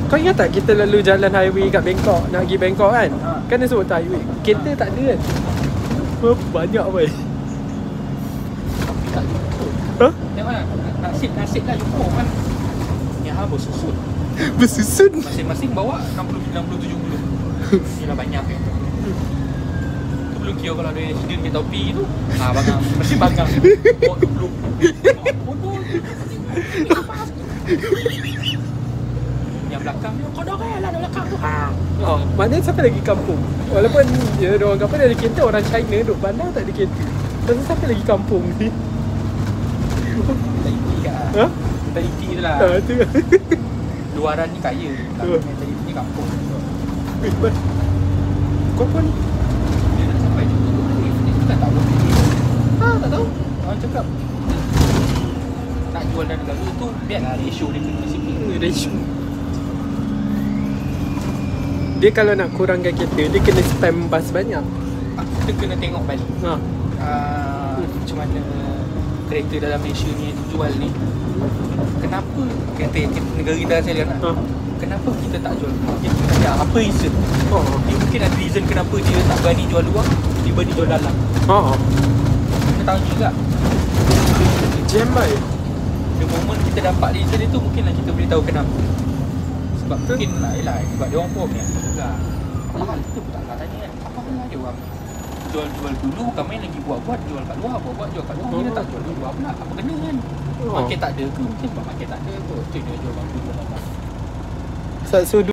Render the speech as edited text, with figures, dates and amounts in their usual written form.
Kau ingat tak kita lalu jalan highway kat Bangkok, nak pergi Bangkok kan? Kan dia sebut highway. Kereta tak ada kan? Banyak boy. Tak jumpa. Ha? Tengok lah, nasib lah jumpa kan. Yang bersusun. Bersusun. Masing-masing bawa 60-70. Inilah banyak kan. Tu belum kira kalau ada accident ke topi tu. Bangang. Mesti bangang. Bawa 20. Bodoh. Yang belakang ni kau dah lah belakang tu. Maknanya siapa lagi kampung? Walaupun dia orang kampung ada kereta, orang China duk bandar tak ada kereta. Tapi siapa lagi kampung ni? Mentaliti kat. Ha? Mentaliti tu lah. Tu. Luaran ni kaya. Mentaliti ni kampung. Kau pun Dia nak sampai juga tu. Dia kan tak boleh. Tak tahu. Orang cakap nak jual dalam negara tu biarlah ratio dia kena sikit. ratio. Dia kalau nak kurangkan kereta, dia kena spam bas banyak. Kita kena tengok balik macam mana kereta dalam Malaysia ni jual ni. Kenapa kereta negara kita saya lihat kenapa kita tak jual? Kita ada apa reason? Dia mungkin ada reason kenapa dia tak berani jual luar, dia berani jual dalam. Kita tahu juga. Jam baik. The moment kita dapat reason itu, mungkinlah kita boleh tahu kenapa. Sebab mungkin lah, yelah, sebab dia orang pun punya juga. Mahal kita pun tak nak tanya kan. Apa kena dia orang jual dulu, kami lagi buat jual kat luar, buat jual kat luar. Kita tak jual luar pula. Apa kena kan? Market tak ada ke? Mungkin sebab market tak ada ke? Macam dia jual bangku jual dalam. So